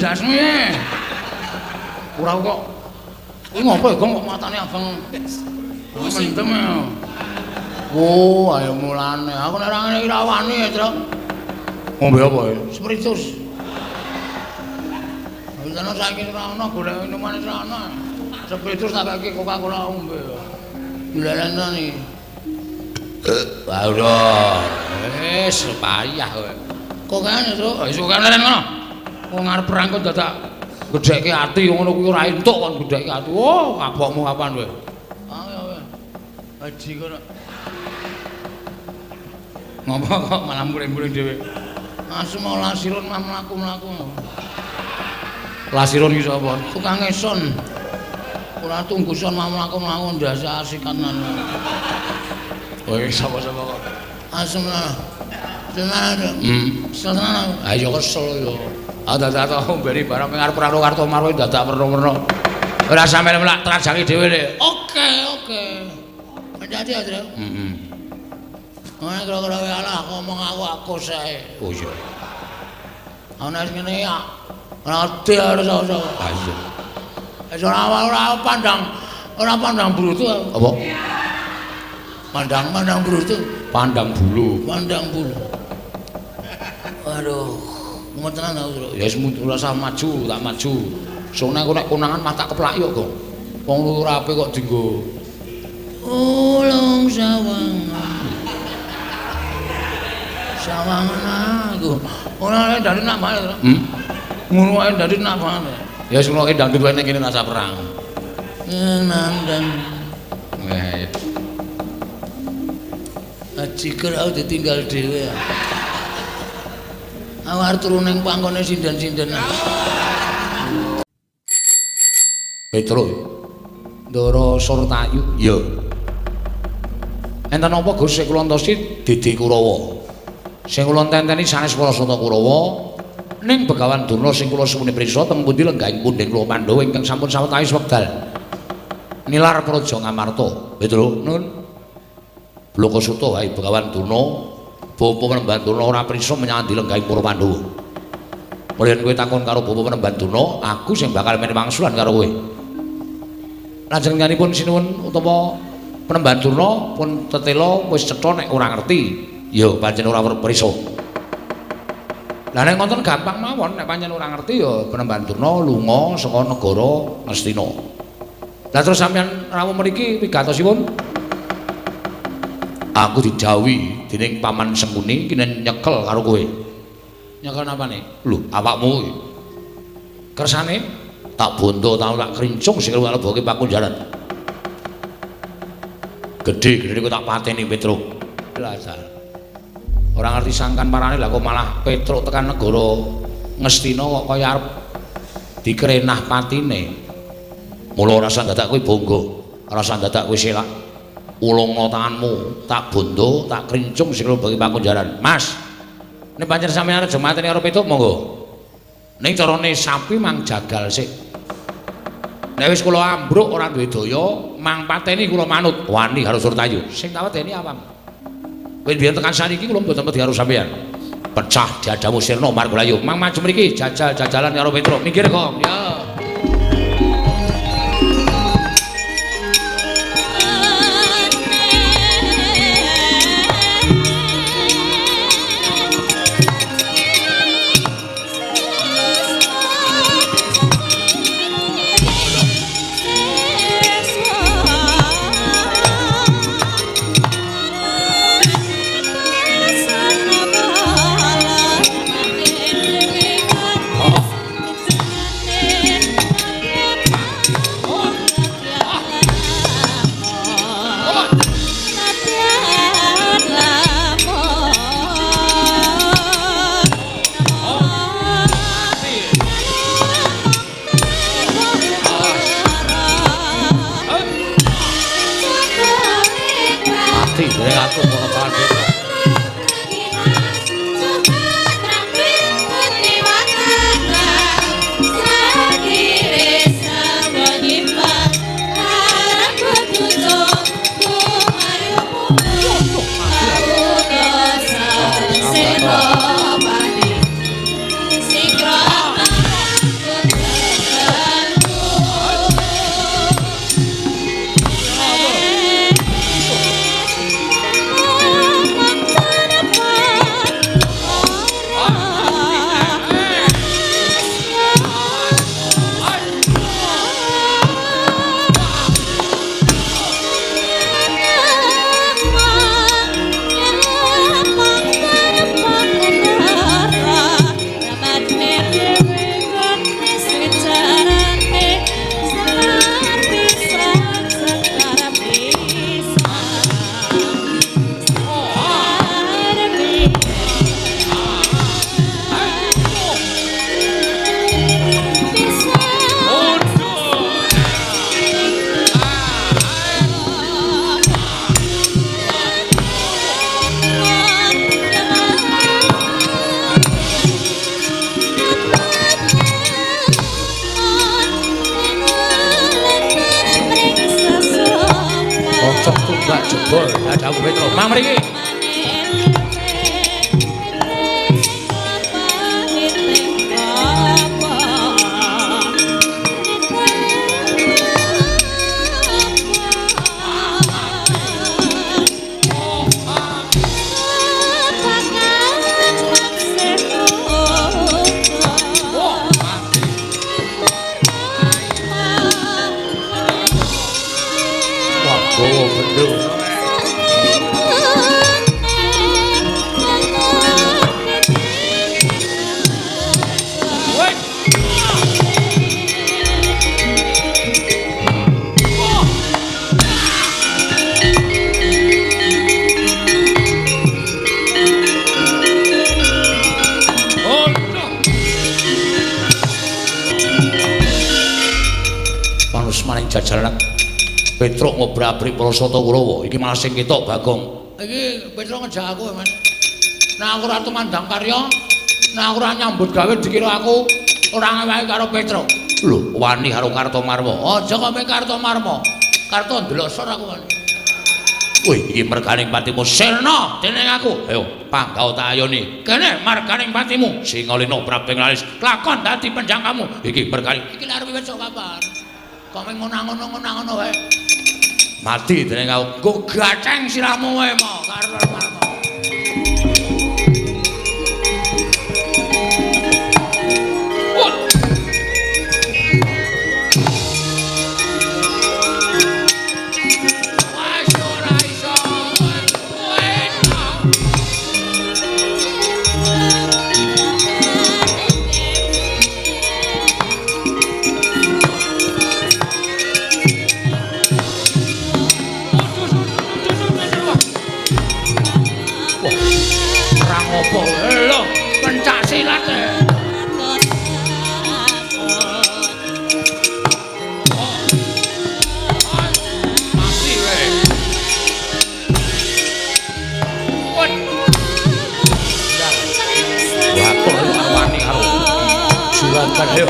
jasmu ya. Ora kok. Kuwi ngopo ya, Gong, kok matane abang. Mendem ya. Oh, ayo mulane. Aku nek ora ngene iki ra wani ya, Tru. Ngombe apa ya? Spiritus. Ana saiki ora ana golek minuman ora ana. Spiritus tak kaki Coca-Cola ngombe. Dilalana iki. Waduh. Wis payah kowe. Kok kene, Tru? Wis kok kene ngono. Wong arep perang kok dadak gedhekke ati ngono kuwi ora entuk kon gedhekke ati. Oh, kabokmu kapan kowe? Ayo kowe. Haji kono. Ngopo kok malah muring-muring dhewe? Asma lasirun mah mlaku-mlaku. Lasirun iki sapa? Tukang eson. Ora tungguson mah mlaku-mlaku ndasa asikanan. Kowe sapa-sapa kok? Asma. Tenan. Tenan. Ayo kesel yo. Ada-ada mberi barang pengarep Rano Kartomarwa dadak werna-werna. Ora sampeyan melak trajangi dhewe le. Oke. Hati-hati ya, Tru. Ana kira-kira wae ala ngomong aku sae. Oh iya. Ana sing ngene ya. Ora ati harus sapa. Ah iya. Wis ora pandang brutu. Apa? Pandang brutu. Pandang bulu. Waduh. Ngotenan aku, Tru. Ya wis rasa maju, tak maju. Sone aku nek konangan mah tak keplak yo, Gong. Wong lurape kok dienggo. Ulung sawangan. Sawangan aku. Ora nek dadi nak bae, Tru. Ngono ae dadi nak bae. Ya wis ngono dangdut wae ning kene rasa perang. Nandang. Wah. Ajiker aku ditinggal dhewe. Awar turu ning pangkone sinden-sindenan. Petro. Ndara Surtayu. Ya. Enten apa Gus sing kula entosi Dede Kurawa. Sing kula tenteni sanes para Sata Kurawa ning Begawan Durna sing kula suwune prisa teng pundi lenggahing pundhing kula Pandhawa ingkang sampun sawetawis wekdal. Nilar Praja Ngamarta. Petro, nun. Blokasuta wae Begawan Durna Bapa Penemban Durna ora prisa menyang dilenggahing para Pandhawa. Mulane kowe takon karo Bapa Penemban Durna, aku sing bakal mene wangsulan karo kowe. Lajeng nyanipun sinuwun utawa Penemban Durna pun tetela wis cetha nek ora ngerti, ya pancen ora prisa. Lah nek ngoten gampang mawon nek pancen ora ngerti ya Penemban Durna lunga saka negara Ngastina. Lah terus sampeyan rawuh mriki wigatosipun aku dijawuhi dening Paman Sengkuni kene nyekel karo kowe. Nyekel napane? Lho, awakmu iki. Kersane tak bondo tak krincung sing kaleboke pakunjaran. Gedhe-gedhe kok tak pateni Petruk. Belajar. Ora ngerti sangkan parane lah kok malah Petruk tekan negara Ngastina kok kaya arep dikrenah patine. Mula rasa dadak kowe bangga, rasa dadak kowe selak. Ulungna tanganmu tak bondo tak krincung sing bagi pakunjaran. Mas, nek pancen sampeyan arep mateni karo Petruk monggo. Ning carane sapi mang jagal sik. Nek wis kula ambruk ora duwe daya, mang pateni kula manut wani karo Surtayu. Sing tak wedeni awam. Kowe biyen tekan saniki kula mboten wedi karo sampeyan. Pecah diadamu sirna Margolayu. Mang maju mriki jajal-jajalan karo Petruk. Minggir, Gong. Ya. Wah jebul dadaku Petro. Mang mriki. Oh, bener. Panus maning jajalan Petruk ngobrak-abrik Prasata Kurawa. Iki malah sing ketok Bagong. Iki Petruk ngejak aku, Mas. Nek aku ora tumandang karya, nek aku ora nyambut gawe dikira aku ora ngewahi karo Petruk. Lho, wani karo Kartomarma. Aja kok mek Kartomarma. Karto ndelosor aku wani. Wih, iki merganing patimu sirna dening aku. Ayo, panggau tak ayoni. Kene marganing patimu Singalena Prabing Lalis. Lakon dadi penjangkamu. Iki merganing iki arep wis kapan. Kok meng ngono-ngono wae. Mati dening aku. Nggo gaceng sirahmu wae mo karo Marmo. Apa lho pencak silat mati wae wah kok wani karo juragan yo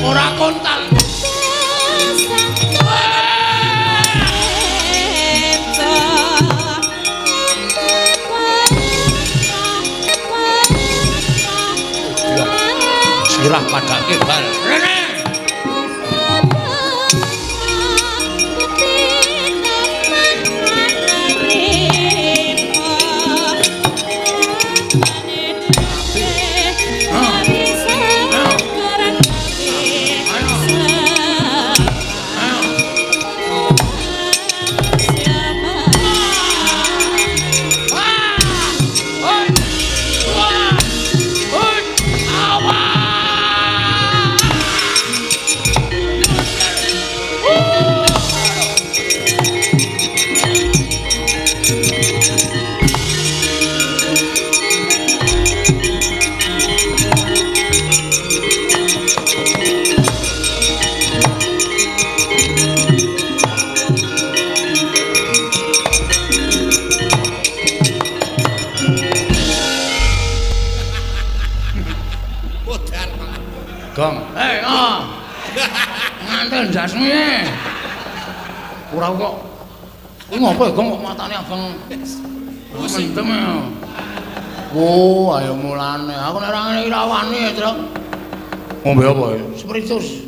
ora kontal sirah padake bal rene Gong, nganten jasmu ya. Ora kok. Kuwi ngopo ya, Gong, kok matane abang. Mentem ya. Oh, ayo mulane. Aku nek ora ngene iki ra wani ya, Truk. Ngombe apa ya? Spiritus.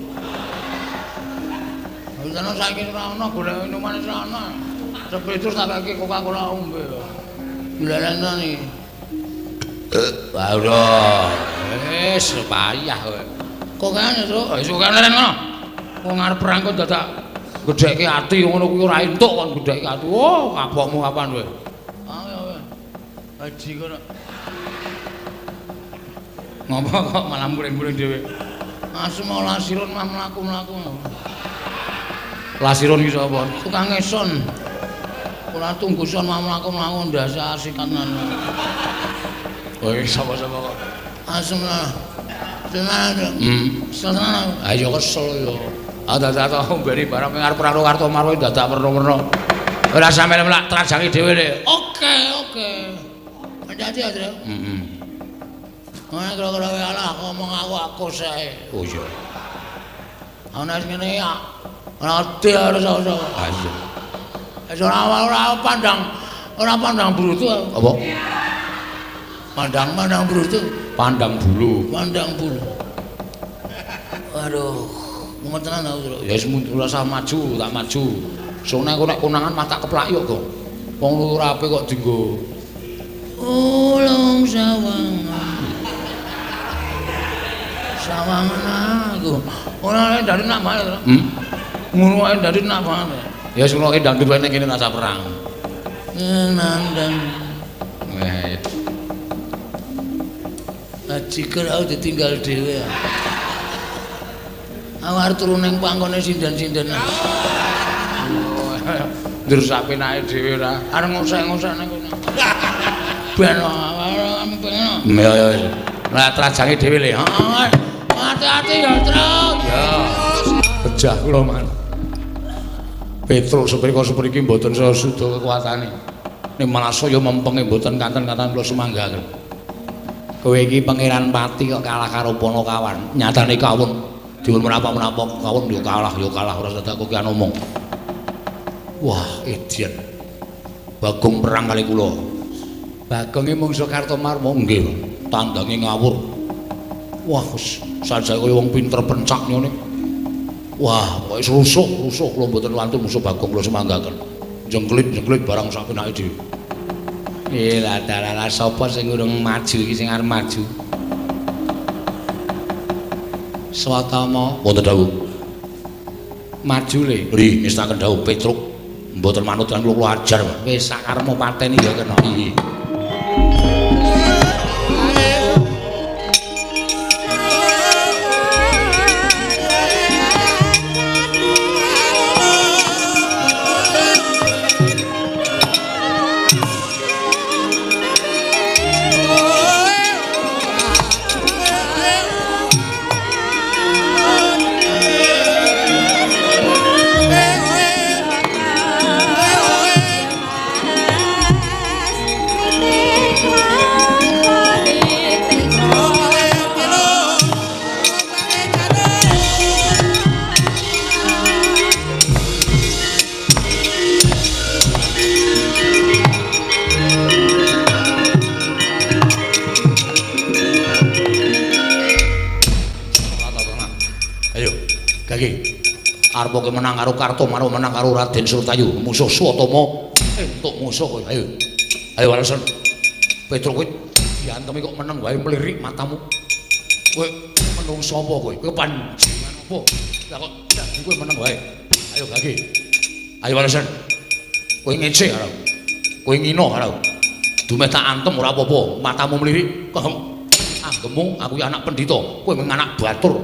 Wis ana saiki ora ana golek minuman wis ora ana. Spiritus tak kaki Coca-Cola ombe. Dilalana iki. Waduh. Wis payah kowe. Kok kene, Truk? Wis kok kene ngono. Wong arep perang kok dadak gedheke ati ngono kuwi ora entuk kon gedheke ati. Oh, kapokmu kapan kowe? Ayo. Haji kono. Ngopo kok malah muring-muring dhewe? Asma sirun mah mlaku-mlaku. Lasiron iki sapa? Tukang ngeson. Ora tunggu son mlaku-mlaku ndasa asikanan. Oh, sapa-sapa kok. Asem lah. Tenan. Tenan. Ayo kesel yo. Ada-ada mberi barang ngarep karo Kartomar kuwi dadak werna-werna. Ora sampe lak trajangi dhewe le. Oke. Hati-hati ya, Tru. Ana kira-kira alah ngomong aku sae. Oh iya. Ana ngene ya. Ora ati harus iso. Ah iya. Wis ora pandang brutu. Apa? Pandang brutu. Pandang bulu. Pandang bulu. Aduh, mumet tenan aku, Tru. Ya wis rasa maju, tak maju. Soale aku nek konangan mah tak keplak yo kok. Wong ora apik kok dienggo. Ulung sawangan. Sawangan aku. Ora dari nak mana, Tru? Ngono ae dari nak mana? Ya wis ngono ndang duwe ning kene rasa perang. Nandang. Ajiker aku ditinggal dhewe. Aku arep turu ning pangkone sindan-sindan. Ndur sapenake dhewe ora. Arep ngosek-ngosek nang kono. Ben kami pengen. Ya. Lah trajange dhewe le. Hati-hati ya, Tru. Ya. Pejah kula man. Petruk seprika-sepriki mboten sesudo kekuatane. Ning malah saya mempenge mboten kanten-kanten kula sumanggaken. Kowe iki pangeran pati kok kalah karo Panakawan. Nyatane kawon diwun menapa-menapa kawon yo kalah ora dadak kowe ki omong. Wah, edian. Bagong perang kali kula. Bagonge mungsuh Kartomar nggih, tandange ngawur. Wah, sajake kaya wong pinter pencak ngene. Wah, kok rusuk kula mboten wantun musuh Bagong kula semanggaken. Jengklit barang sak penake dhewe. Lha sapa sing urung maju iki sing arep maju? Swatama wonten dawuh. Maju le. Nggih, ngestaken dawuh Petruk. Mboten manut lan kula ajar. Wis sak karepmu pateni ya kena. Nggih. Arep kowe menang karo Kartomar, menang karo Raden Surtayu, musuh Swatama. Entuk musuh kowe. Ayo. Ayo walesan. Petruk kowe diantemi kok meneng wae mlirik matamu. Kowe menungso apa kowe? Kowe panjenengan apa? Lah kok dadi kowe meneng wae. Ayo Gage. Ayo walesan. Kowe ngece karo. Kowe ngino karo. Dumeh tak antem ora apa-apa, matamu mlirik. Anggemu aku anak pendhita, kowe mung anak batur.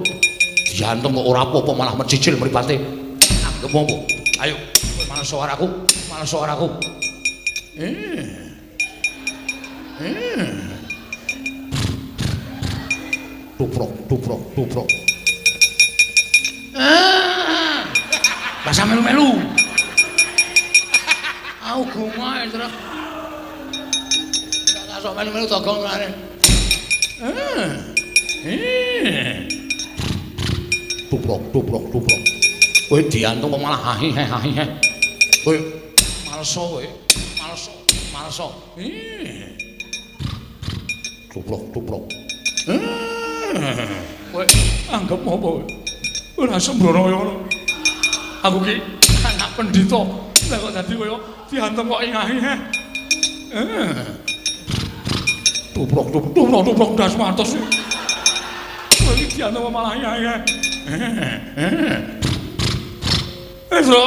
Diantem kok ora apa-apa malah mencicil mripate. Anggemu apa? Ayo, kowe malah suaraku. Tuprok. Lah sampe melu. Aku gumae, Tru. Tak sok melu togong ngene. Tuprok. Kowe diantung kok malah hahi. Kowe maleso kowe. Maleso. Tuprok. Kowe anggap apa kowe? Ora sembrono kaya ngono. Aku ki anak pendhita. Lah kok dadi kowe diantem kok hahi. Tuprok das matos. Kowe iki diantem malah hahi. Eso,